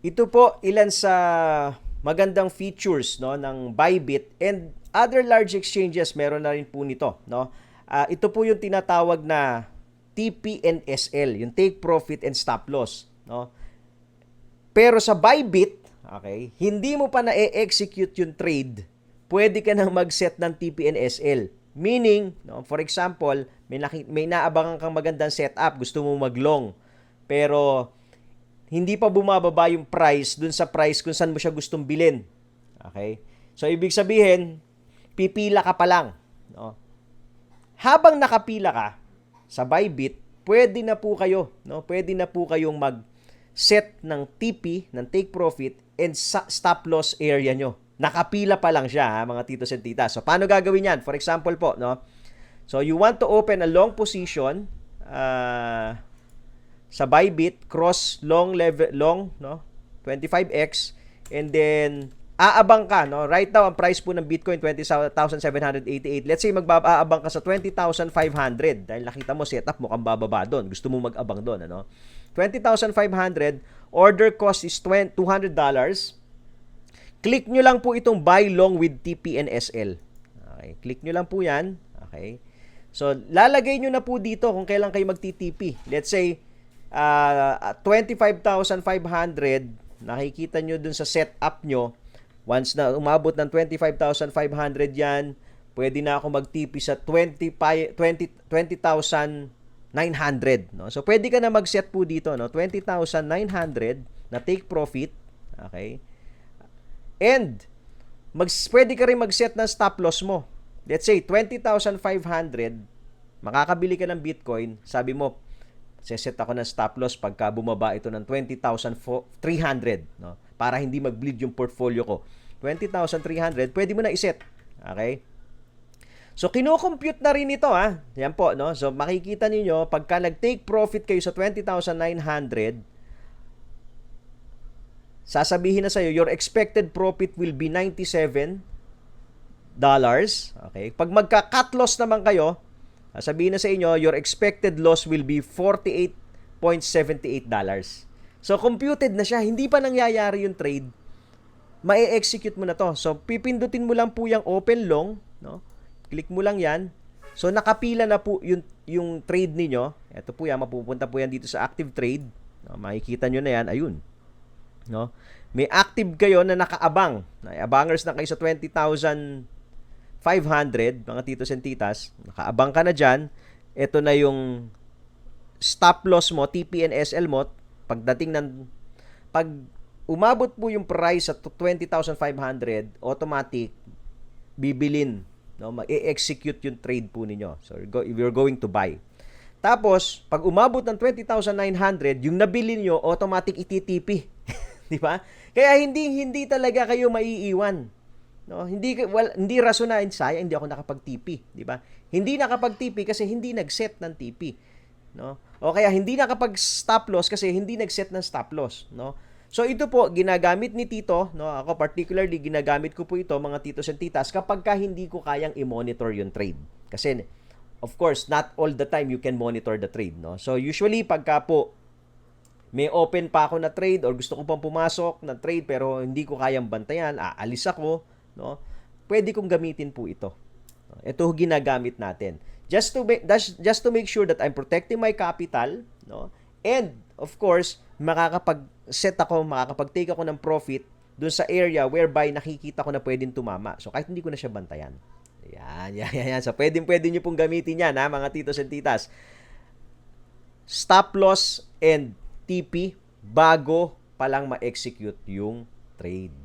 Ito po ilan sa magandang features no ng Bybit, and other large exchanges meron na rin po nito, no. Ito po yung tinatawag na TP&SL, yung take profit and stop loss, no. Pero sa Bybit, okay, hindi mo pa na-execute yung trade, pwede ka nang mag-set ng TP&SL. Meaning, no, for example, may naabangan kang magandang setup, gusto mo mag-long, pero hindi pa bumababa yung price dun sa price kung saan mo siya gustong bilhin. Okay? So, ibig sabihin, pipila ka pa lang. No? Habang nakapila ka sa Bybit, pwede na po kayo, no? Pwede na po kayong mag-set ng TP, ng take profit, and stop loss area nyo. Nakapila pa lang siya, ha, mga titos and titas. So, paano gagawin yan? For example po, no? So, you want to open a long position, sa Bybit, cross long level long, no, 25x, and then aabang ka, no. Right now ang price po ng Bitcoin 20,788. Let's say aabang ka sa 20,500 dahil nakita mo setup mo kang bababa doon, gusto mo mag-abang doon, ano. 20,500, order cost is $200. Click nyo lang po itong buy long with TP and SL. Okay, click nyo lang po 'yan. Okay. So lalagay nyo na po dito kung kailan kayo magti-TP. Let's say 25,500, nakikita nyo dun sa setup nyo. Once na umabot ng 25,500 yan, pwede na ako mag-TP sa 20,900. No? So, pwede ka na mag-set po dito, no? 20,900 na take profit. Okay? And, pwede ka rin mag-set ng stop loss mo. Let's say, 20,500, makakabili ka ng Bitcoin, sabi mo, seset ako ng stop loss pagka bumaba ito ng 20,300, no? Para hindi mag-bleed yung portfolio ko. 20,300, pwede mo na iset. Okay? So, kino-compute na rin ito, ha? Yan po, no? So, makikita niyo pagka nag-take profit kayo sa 20,900, sasabihin na sa'yo, your expected profit will be $97. Okay? Pag magka-cut loss naman kayo, sabihin na sa inyo, your expected loss will be $48.78. So, computed na siya. Hindi pa nangyayari yung trade. Ma-execute mo na to. So, pipindutin mo lang po yung open long. No? Click mo lang yan. So, nakapila na po yung trade ninyo. Ito po yan. Mapupunta po yan dito sa active trade. No? Makikita nyo na yan. Ayun. No? May active kayo na nakaabang. Abangers na kayo sa 20,500, mga titos and titas, nakaabang ka na dyan, ito na yung stop loss mo, TP and SL mo, pag umabot po yung price sa 20,500, automatic, bibilin, no? Mag-execute yung trade po ninyo. So, you're going to buy. Tapos, pag umabot ng 20,900, yung nabili nyo, automatic ititipi. Di ba? Kaya hindi talaga kayo maiiwan. No, hindi rason na sayang hindi ako nakapag-TP, di ba? Hindi nakapag-TP kasi hindi nag-set ng TP, no? O kaya hindi nakapag-stop loss kasi hindi nag-set ng stop loss, no? So ito po ginagamit ni Tito, no? Ako particularly ginagamit ko po ito, mga titos and titas, kapag hindi ko kayang i-monitor yung trade. Kasi of course, not all the time you can monitor the trade, no? So usually pagka po may open pa ako na trade or gusto ko pang pumasok na trade pero hindi ko kayang bantayan, aalis ako, no? Pwede kong gamitin po ito. Ito ginagamit natin. Just to make sure that I'm protecting my capital, no? And of course, makakapag-take ako ng profit dun sa area whereby nakikita ko na pwedeng tumama. So kahit hindi ko na siya bantayan. Yan. So pwede niyo pong gamitin yan, ha, mga titos and titas. Stop loss and TP bago pa lang ma-execute yung trade.